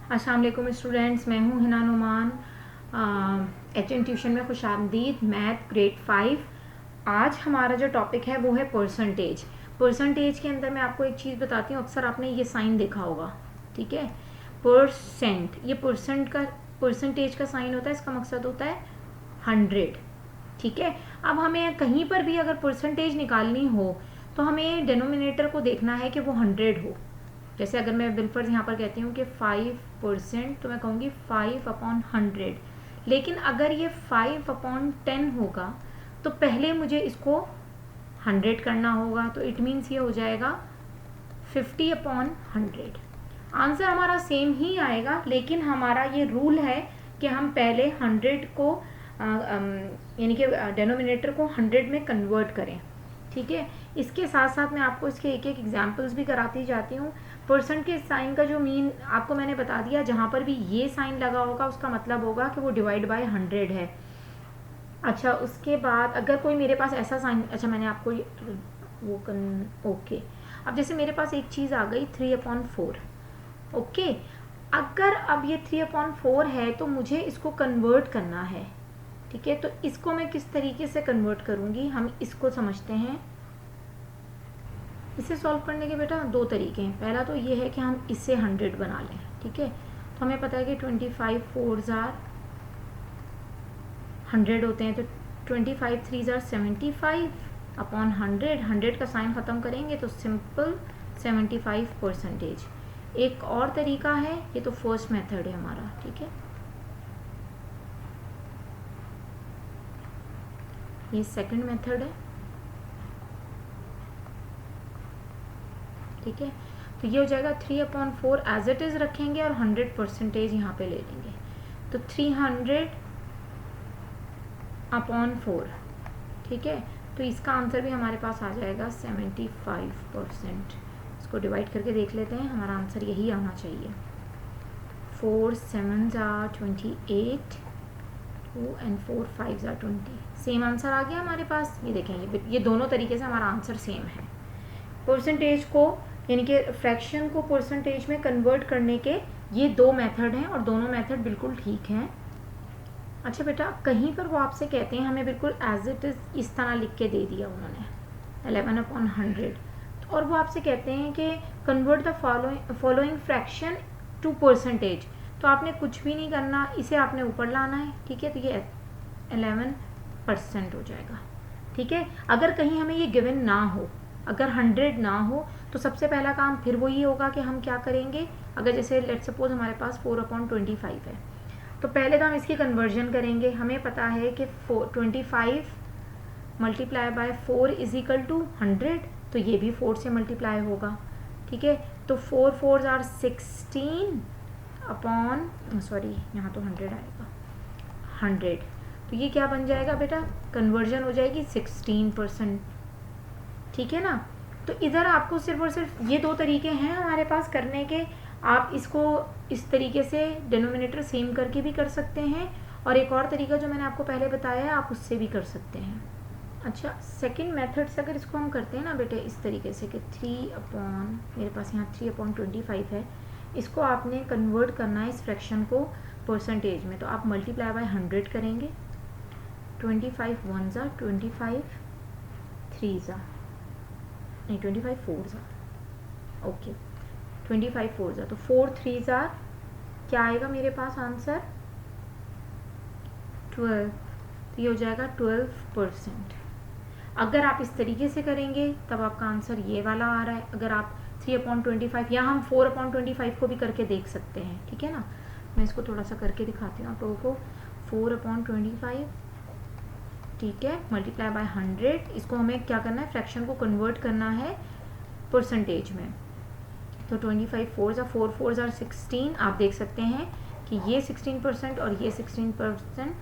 अस्सलाम वालेकुम स्टूडेंट्स, मैं हूँ हिना नुमान। एचएन ट्यूशन में खुशामदीद। Math grade 5। आज हमारा जो टॉपिक है वो है परसेंटेज। परसेंटेज के अंदर मैं आपको एक चीज़ बताती हूँ, अक्सर आपने ये साइन देखा होगा, ठीक है। परसेंट, ये परसेंटेज का साइन होता है, इसका मकसद होता है 100, ठीक है। अब हमें कहीं पर भी अगर परसेंटेज निकालनी हो तो हमें डिनोमिनेटर को देखना है कि वो 100 हो। जैसे अगर मैं बिलफर्ज यहाँ पर कहती हूँ कि 5%, तो मैं कहूँगी 5/100। लेकिन अगर ये 5/10 होगा तो पहले मुझे इसको 100 करना होगा, तो इट मीन्स ये हो जाएगा 50/100। आंसर हमारा सेम ही आएगा, लेकिन हमारा ये रूल है कि हम पहले 100 को यानी कि डिनोमिनेटर को 100 में कन्वर्ट करें, ठीक है। इसके साथ साथ मैं आपको इसके एक एक एग्जाम्पल्स भी कराती जाती हूँ। परसेंट के साइन का जो मीन आपको मैंने बता दिया, जहाँ पर भी ये साइन लगा होगा उसका मतलब होगा कि वो डिवाइड बाय 100 है। अच्छा, उसके बाद अगर कोई मेरे पास ऐसा साइन, अच्छा मैंने आपको ओके। अब जैसे मेरे पास एक चीज़ आ गई 3/4, ओके। अगर अब ये 3/4 है तो मुझे इसको कन्वर्ट करना है, ठीक है। तो इसको मैं किस तरीके से कन्वर्ट करूँगी, हम इसको समझते हैं। इसे सॉल्व करने के बेटा दो तरीके हैं। पहला तो ये है कि हम इसे 100 बना लें, ठीक है। तो हमें पता है कि 25 4s are 100 होते हैं, तो 25 3s are 75/100। 100 का साइन ख़त्म करेंगे तो सिंपल 75%। एक और तरीका है, ये तो फर्स्ट मेथड है हमारा, ठीक है। ये सेकंड मेथड है, ठीक है। तो ये हो जाएगा 3/4 एज इट इज़ रखेंगे और 100% यहाँ पे ले लेंगे, तो 300/4, ठीक है। तो इसका आंसर भी हमारे पास आ जाएगा 75%। इसको डिवाइड करके देख लेते हैं, हमारा आंसर यही आना चाहिए। 4 7s are 28, 2 and 4 5s are 20। Same answer आ गया हमारे पास। ये देखें, ये दोनों तरीके से हमारा आंसर सेम है। परसेंटेज को यानी कि फ्रैक्शन को परसेंटेज में कन्वर्ट करने के ये दो मेथड हैं और दोनों मेथड बिल्कुल ठीक हैं। अच्छा बेटा, कहीं पर वो आपसे कहते हैं, हमें बिल्कुल एज इट इज़ इस तरह लिख के दे दिया उन्होंने 11/100, और वो आपसे कहते हैं कि convert the following fraction to percentage. तो आपने कुछ भी नहीं करना, इसे आपने ऊपर लाना है, ठीक है। तो ये 11% हो जाएगा, ठीक है। अगर कहीं हमें ये गिवन ना हो, अगर 100 ना हो, तो सबसे पहला काम फिर वही होगा कि हम क्या करेंगे। अगर जैसे लेट सपोज हमारे पास 4/25 है, तो पहले तो हम इसकी कन्वर्जन करेंगे। हमें पता है कि 25 multiply by 4 is equal to 100, तो ये भी 4 से मल्टीप्लाई होगा, ठीक है। तो 4 4s are 16 अपॉन, सॉरी यहाँ तो 100 आएगा, 100। तो ये क्या बन जाएगा बेटा, कन्वर्जन हो जाएगी 16%, ठीक है ना। तो इधर आपको सिर्फ और सिर्फ ये दो तरीके हैं हमारे पास करने के। आप इसको इस तरीके से डिनोमिनेटर सेम करके भी कर सकते हैं, और एक और तरीका जो मैंने आपको पहले बताया है, आप उससे भी कर सकते हैं। अच्छा, सेकंड मेथड से अगर इसको हम करते हैं ना बेटे इस तरीके से कि मेरे पास यहाँ 3/25 है, इसको आपने कन्वर्ट करना है इस फ्रैक्शन को परसेंटेज में। तो आप मल्टीप्लाई बाय 100 करेंगे। 25 1s are 25 3s are नहीं 25 4s are, okay 25 4s are, तो 4 3s are क्या आएगा मेरे पास आंसर 12। तो ये हो जाएगा 12%। अगर आप इस तरीके से करेंगे तब आपका आंसर ये वाला आ रहा है। अगर आप 3/25 या हम 4/25 को भी करके देख सकते हैं, ठीक है ना। मैं इसको थोड़ा सा करके दिखाती हूँ आप लोगों को। 4/25, ठीक है, मल्टीप्लाई बाय 100। इसको हमें क्या करना है, फ्रैक्शन को कन्वर्ट करना है परसेंटेज में। तो 25 4s are 4 4s are 16। आप देख सकते हैं कि ये 16% और ये 16%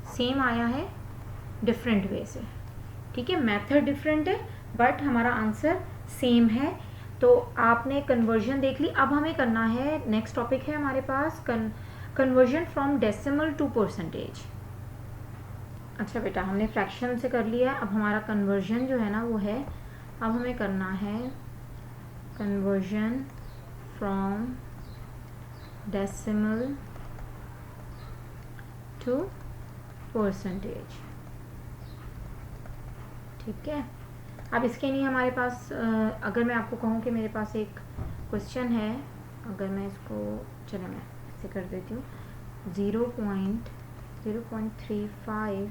सेम आया है, डिफरेंट वे से, ठीक है। मेथड डिफरेंट है बट हमारा आंसर सेम है। तो आपने कन्वर्जन देख ली। अब हमें करना है, नेक्स्ट टॉपिक है हमारे पास conversion from decimal to percentage. अच्छा बेटा, हमने फ्रैक्शन से कर लिया, अब हमारा कन्वर्जन जो है ना वो है, अब हमें करना है conversion from decimal to percentage. ठीक है, अब इसके लिए हमारे पास अगर मैं आपको कहूँ कि मेरे पास एक क्वेश्चन है, अगर मैं इसको चलो मैं ऐसे कर देती हूँ 0.35,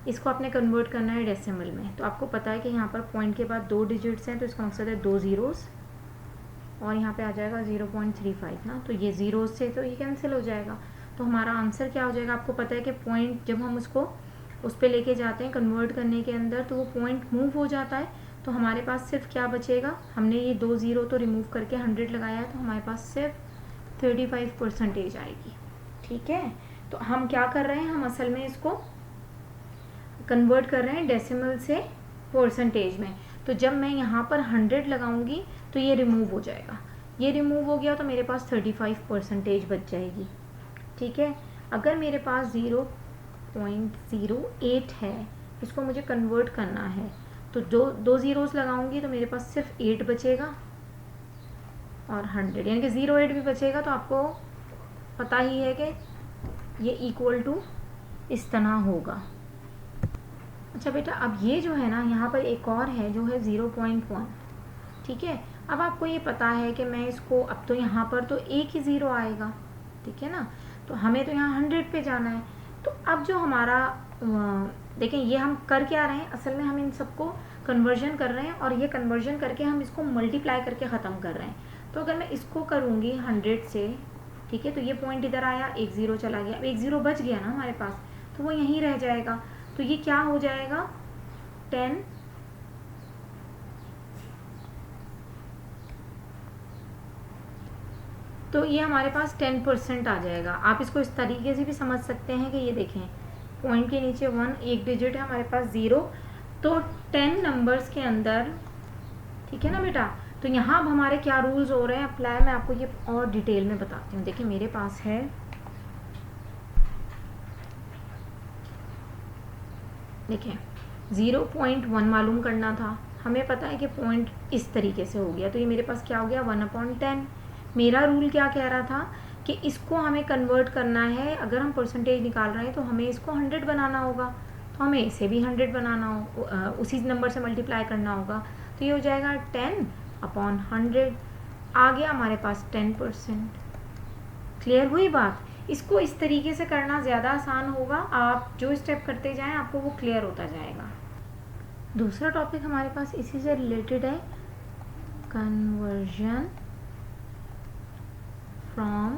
इसको आपने कन्वर्ट करना है डेसिमल में। तो आपको पता है कि यहाँ पर पॉइंट के बाद 2 डिजिट्स हैं, तो इसका मकसद है 2 ज़ीरोज़, और यहाँ पे आ जाएगा 0.35 ना, तो ये ज़ीरोज़ से तो ये कैंसिल हो जाएगा। तो हमारा आंसर क्या हो जाएगा, आपको पता है कि पॉइंट जब हम उसको उस पर लेके जाते हैं कन्वर्ट करने के अंदर, तो वो पॉइंट मूव हो जाता है। तो हमारे पास सिर्फ क्या बचेगा, हमने ये 2 ज़ीरो तो रिमूव करके 100 लगाया है, तो हमारे पास सिर्फ 35% आएगी। ठीक है, तो हम क्या कर रहे हैं, हम असल में इसको कन्वर्ट कर रहे हैं डेसिमल से परसेंटेज में। तो जब मैं यहाँ पर 100 लगाऊंगी तो ये रिमूव हो जाएगा, ये रिमूव हो गया तो मेरे पास 35% बच जाएगी। ठीक है, अगर मेरे पास 0.08 है, इसको मुझे कन्वर्ट करना है, तो जो 2 ज़ीरोज़ लगाऊंगी तो मेरे पास सिर्फ 8 बचेगा और 100 यानी कि 0.8 भी बचेगा। तो आपको पता ही है कि ये इक्वल टू इस तरह होगा। अच्छा बेटा, अब ये जो है ना, यहाँ पर एक और है जो है 0.1। ठीक है, अब आपको ये पता है कि मैं इसको, अब तो यहाँ पर तो एक ही ज़ीरो आएगा, ठीक है ना, तो हमें तो यहाँ 100 पे जाना है। तो अब जो हमारा देखें, ये हम कर क्या रहे हैं, असल में हम इन सबको कन्वर्जन कर रहे हैं, और ये कन्वर्जन करके हम इसको मल्टीप्लाई करके ख़त्म कर रहे हैं। तो अगर मैं इसको करूँगी 100 से, ठीक है, तो ये पॉइंट इधर आया, एक ज़ीरो चला गया, अब एक ज़ीरो बच गया ना हमारे पास, तो वो यहीं रह जाएगा। तो ये क्या हो जाएगा 10, तो ये हमारे पास 10% आ जाएगा। आप इसको इस तरीके से भी समझ सकते हैं कि ये देखें, पॉइंट के नीचे 1, एक डिजिट है हमारे पास 0, तो 10 नंबर्स के अंदर, ठीक है ना बेटा। तो यहाँ अब हमारे क्या रूल्स हो रहे हैं अप्लाई, मैं आपको ये और डिटेल में बताती हूँ। देखिए मेरे पास है, देखें 0.1 मालूम करना था, हमें पता है कि पॉइंट इस तरीके से हो गया, तो ये मेरे पास क्या हो गया 1/10। मेरा रूल क्या कह रहा था कि इसको हमें कन्वर्ट करना है, अगर हम परसेंटेज निकाल रहे हैं तो हमें इसको 100 बनाना होगा, तो हमें इसे भी 100 बनाना हो, उसी नंबर से मल्टीप्लाई करना होगा। तो ये हो जाएगा 10/100, आ गया हमारे पास 10%। क्लियर हुई बात। इसको इस तरीके से करना ज़्यादा आसान होगा, आप जो स्टेप करते जाएं आपको वो क्लियर होता जाएगा। दूसरा टॉपिक हमारे पास इसी से रिलेटेड है, conversion from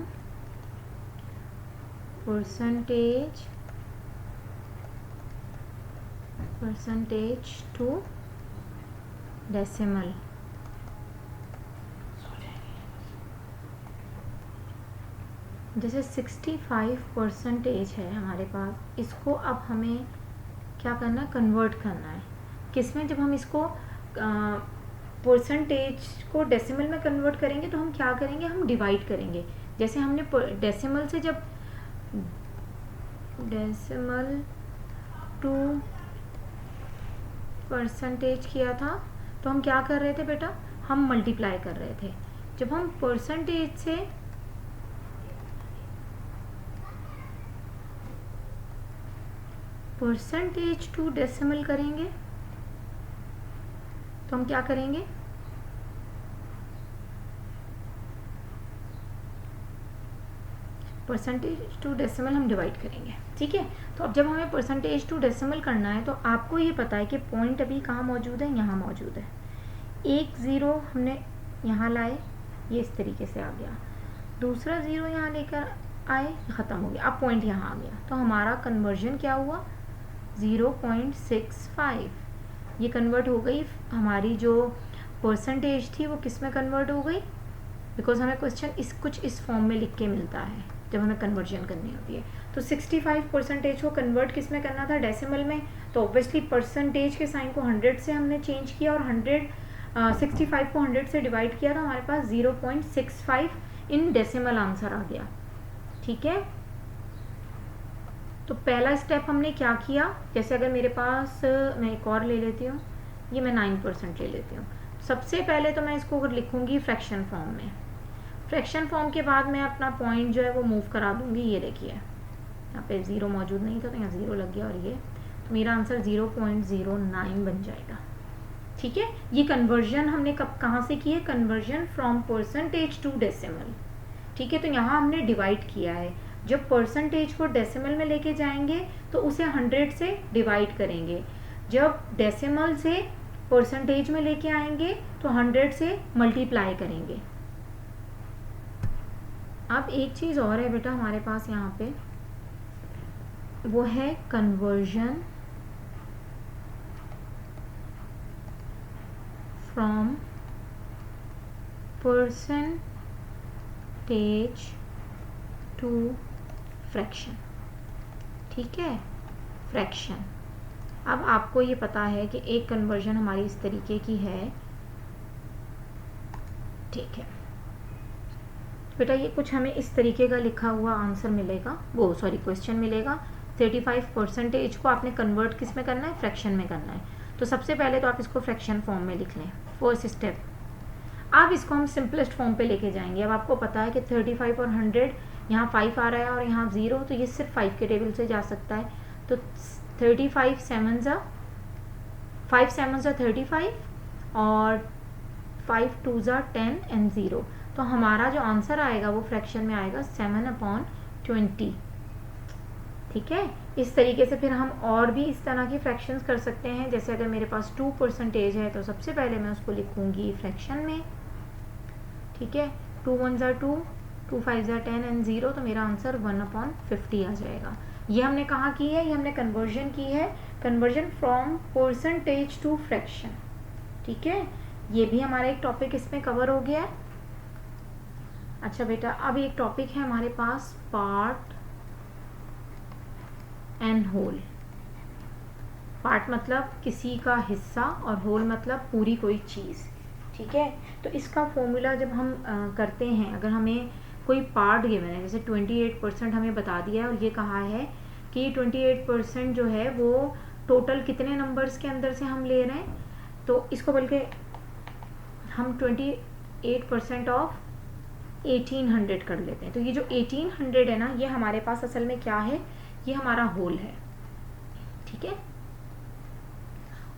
percentage to decimal. जैसे 65% है हमारे पास, इसको अब हमें क्या करना है, कन्वर्ट करना है। किस में, जब हम इसको परसेंटेज को डेसिमल में कन्वर्ट करेंगे तो हम क्या करेंगे, हम डिवाइड करेंगे। जैसे हमने डेसिमल से जब डेसिमल टू परसेंटेज किया था तो हम क्या कर रहे थे बेटा, हम मल्टीप्लाई कर रहे थे। जब हम परसेंटेज से परसेंटेज टू डेसिमल करेंगे तो हम क्या करेंगे, परसेंटेज टू डेसिमल हम डिवाइड करेंगे। ठीक है, तो अब जब हमें परसेंटेज टू डेसिमल करना है तो आपको ये पता है कि पॉइंट अभी कहाँ मौजूद है, यहाँ मौजूद है। एक ज़ीरो हमने यहाँ लाए, ये इस तरीके से आ गया, दूसरा ज़ीरो यहाँ लेकर आए, ख़त्म हो गया, अब पॉइंट यहाँ आ गया। तो हमारा कन्वर्जन क्या हुआ 0.65, ये कन्वर्ट हो गई, हमारी जो परसेंटेज थी वो किस में कन्वर्ट हो गई, बिकॉज हमें क्वेश्चन कुछ इस फॉर्म में लिख के मिलता है जब हमें कन्वर्जन करनी होती है। तो 65% को कन्वर्ट किस में करना था, डेसिमल में, तो ऑब्वियसली परसेंटेज के साइन को 100 से हमने चेंज किया और 65 को 100 से डिवाइड किया, तो हमारे पास 0.65 इन डेसिमल आंसर आ गया। ठीक है, तो पहला स्टेप हमने क्या किया, जैसे अगर मेरे पास, मैं एक और ले लेती हूँ, ये मैं 9% ले लेती हूँ। सबसे पहले तो मैं इसको अगर लिखूँगी फ्रैक्शन फॉर्म में, फ्रैक्शन फॉर्म के बाद मैं अपना पॉइंट जो है वो मूव करा दूंगी। ये देखिए यहाँ पे 0 मौजूद नहीं था तो यहाँ 0 लग गया और ये तो मेरा आंसर 0.09 बन जाएगा। ठीक है, ये कन्वर्जन हमने कहाँ से की है? Conversion from percentage to decimal. ठीक है, तो यहाँ हमने डिवाइड किया है। जब परसेंटेज को डेसिमल में लेके जाएंगे तो उसे 100 से डिवाइड करेंगे, जब डेसिमल से परसेंटेज में लेके आएंगे तो 100 से मल्टीप्लाई करेंगे। अब एक चीज़ और है बेटा हमारे पास यहाँ पे, वो है conversion from percentage to fraction. ठीक है, फ्रैक्शन। अब आपको ये पता है कि एक कन्वर्जन हमारी इस तरीके की है। ठीक है बेटा, ये कुछ हमें इस तरीके का लिखा हुआ आंसर मिलेगा, वो सॉरी क्वेश्चन मिलेगा। 35% को आपने कन्वर्ट किस में करना है? फ्रैक्शन में करना है। तो सबसे पहले तो आप इसको फ्रैक्शन फॉर्म में लिख लें, फर्स्ट स्टेप। अब इसको हम सिंपलेस्ट फॉर्म पे लेके जाएंगे। अब आपको पता है कि 35 और 100, यहाँ 5 आ रहा है और यहाँ 0, तो ये सिर्फ 5 के टेबल से जा सकता है। तो 35 7 ज़ा 5 7 ज़ा 35 और 5 2 ज़ा 10 एंड 0। तो हमारा जो आंसर आएगा वो फ्रैक्शन में आएगा 7/20। ठीक है, इस तरीके से फिर हम और भी इस तरह की फ्रैक्शंस कर सकते हैं। जैसे अगर मेरे पास 2% है तो सबसे पहले मैं उसको लिखूंगी फ्रैक्शन में। ठीक है, 2 1 ज़ा 2, 2 5 ज़ा 10 एंड 0, तो मेरा आंसर 1/50 आ जाएगा। ये हमने कहाँ की है? ये हमने कन्वर्जन की है, conversion from percentage to fraction. ठीक है, ये भी हमारा एक टॉपिक इसमें कवर हो गया है। अच्छा बेटा, अब एक टॉपिक है हमारे पास पार्ट एंड होल। पार्ट मतलब किसी का हिस्सा और होल मतलब पूरी कोई चीज़। ठीक है, तो इसका फॉर्मूला जब हम करते हैं, अगर हमें कोई पार्ट गिवन है, जैसे 28% हमें बता दिया है और ये कहा है कि 28% जो है वो टोटल कितने नंबर्स के अंदर से हम ले रहे हैं, तो इसको बल्कि हम 28% ऑफ 1800 कर लेते हैं। तो ये जो 1800 है ना, ये हमारे पास असल में क्या है? ये हमारा होल है। ठीक है,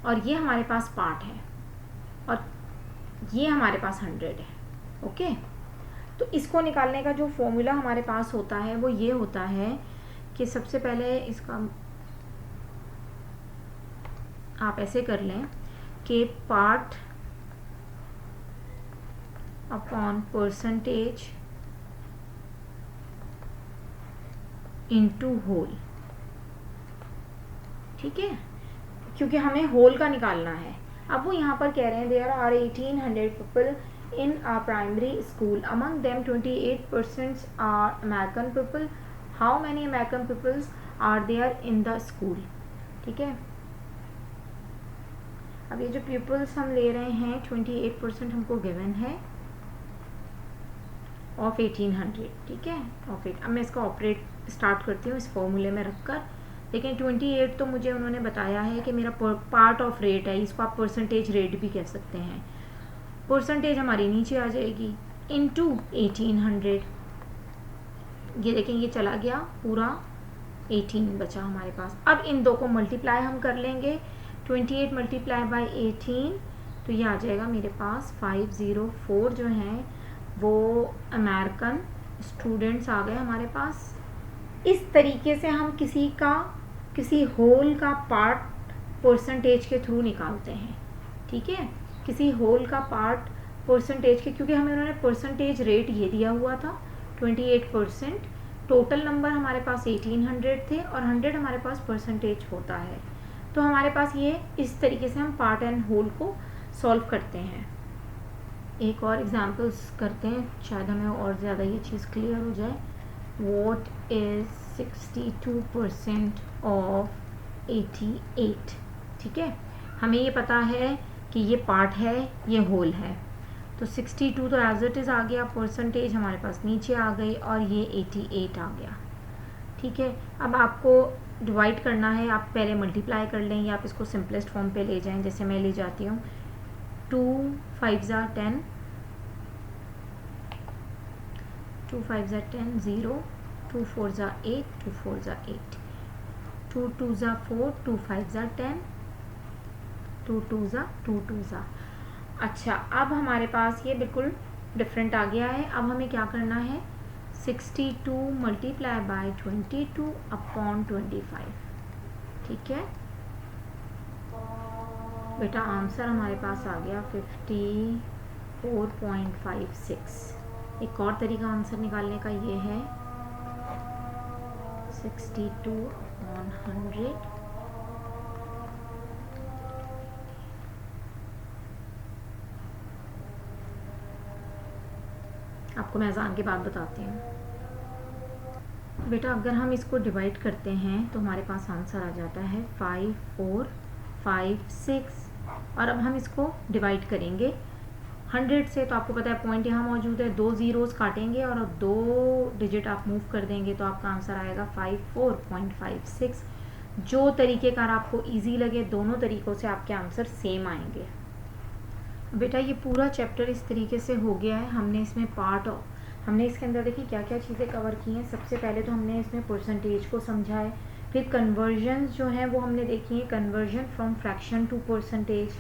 और ये हमारे पास पार्ट है और ये हमारे पास 100 है। ओके, तो इसको निकालने का जो फॉर्मूला हमारे पास होता है वो ये होता है कि सबसे पहले इसका आप ऐसे कर लें कि part upon percentage into whole. ठीक है, क्योंकि हमें होल का निकालना है। अब वो यहाँ पर कह रहे हैं there are 1800 people in a primary school, among them 28% are American people, how many American peoples are there in the school. ठीक है, अब ये जो पीपल्स हम ले रहे हैं 28% हमको गिवन है ऑफ 1800। ठीक है, ऑफ 8। अब मैं इसका ऑपरेट स्टार्ट करती हूँ इस फॉर्मूले में रखकर। लेकिन 28 तो मुझे उन्होंने बताया है कि मेरा पार्ट ऑफ रेट है, इसको आप परसेंटेज रेट भी कह सकते हैं। परसेंटेज हमारी नीचे आ जाएगी इनटू 1800। ये देखें, ये चला गया, पूरा 18 बचा हमारे पास। अब इन दो को मल्टीप्लाई हम कर लेंगे, 28 मल्टीप्लाई बाई 18, तो ये आ जाएगा मेरे पास 504 जो हैं वो अमेरिकन स्टूडेंट्स आ गए हमारे पास। इस तरीके से हम किसी होल का पार्ट परसेंटेज के थ्रू निकालते हैं। ठीक है, किसी होल का पार्ट परसेंटेज के, क्योंकि हमें उन्होंने परसेंटेज रेट ये दिया हुआ था 28%, टोटल नंबर हमारे पास 1800 थे और 100 हमारे पास परसेंटेज होता है। तो हमारे पास ये इस तरीके से हम पार्ट एंड होल को सॉल्व करते हैं। एक और एग्जांपल्स करते हैं, शायद हमें और ज़्यादा ये चीज़ क्लियर हो जाए। What is 62% of 88? ठीक है, हमें ये पता है कि ये पार्ट है, ये होल है, तो 62 तो एज इट इज़ आ गया, परसेंटेज हमारे पास नीचे आ गई और ये 88 आ गया। ठीक है, अब आपको डिवाइड करना है, आप पहले मल्टीप्लाई कर लें या आप इसको सिंपलेस्ट फॉर्म पे ले जाएं, जैसे मैं ले जाती हूँ। 2 5 ज़ा 10, 2 5 ज़ा 10 0, 2 4 ज़ा 8, 2 4 ज़ा 8, 2 2 ज़ा 4, 2 5 ज़ा 10, 2 2 ज़ा 2 2 ज़ा। अच्छा, अब हमारे पास ये बिल्कुल डिफरेंट आ गया है। अब हमें क्या करना है, 62 मल्टीप्लाई बाय 22 अपॉन 25, ठीक है बेटा। आंसर हमारे पास आ गया 54.56। एक और तरीका आंसर निकालने का ये है 62 अपॉन 100 आपको मैं अज़ान के बाद बताती हूँ बेटा। अगर हम इसको डिवाइड करते हैं तो हमारे पास आंसर आ जाता है 5456। और अब हम इसको डिवाइड करेंगे 100 से, तो आपको पता है पॉइंट यहाँ मौजूद है, 2 ज़ीरोज़ काटेंगे और 2 डिजिट आप मूव कर देंगे तो आपका आंसर आएगा 54.56। जो तरीक़ेकार आपको इजी लगे, दोनों तरीक़ों से आपके आंसर सेम आएंगे। बेटा ये पूरा चैप्टर इस तरीके से हो गया है। हमने इसमें हमने इसके अंदर देखिए क्या क्या चीज़ें कवर की हैं। सबसे पहले तो हमने इसमें परसेंटेज को समझा है, फिर कन्वर्जन जो हैं वो हमने देखी है, conversion from fraction to percentage,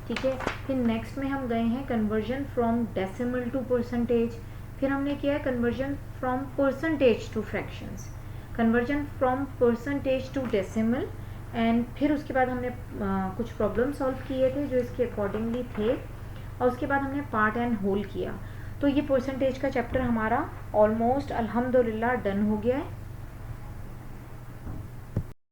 ठीक है। फिर नेक्स्ट में हम गए हैं conversion from decimal to percentage, फिर हमने किया है conversion from percentage to fractions, conversion from percentage to decimal, and फिर उसके बाद हमने कुछ प्रॉब्लम सॉल्व किए थे जो इसके अकॉर्डिंगली थे, और उसके बाद हमने पार्ट एंड होल किया। तो ये परसेंटेज का चैप्टर हमारा ऑलमोस्ट अल्हम्दुलिल्लाह डन हो गया है।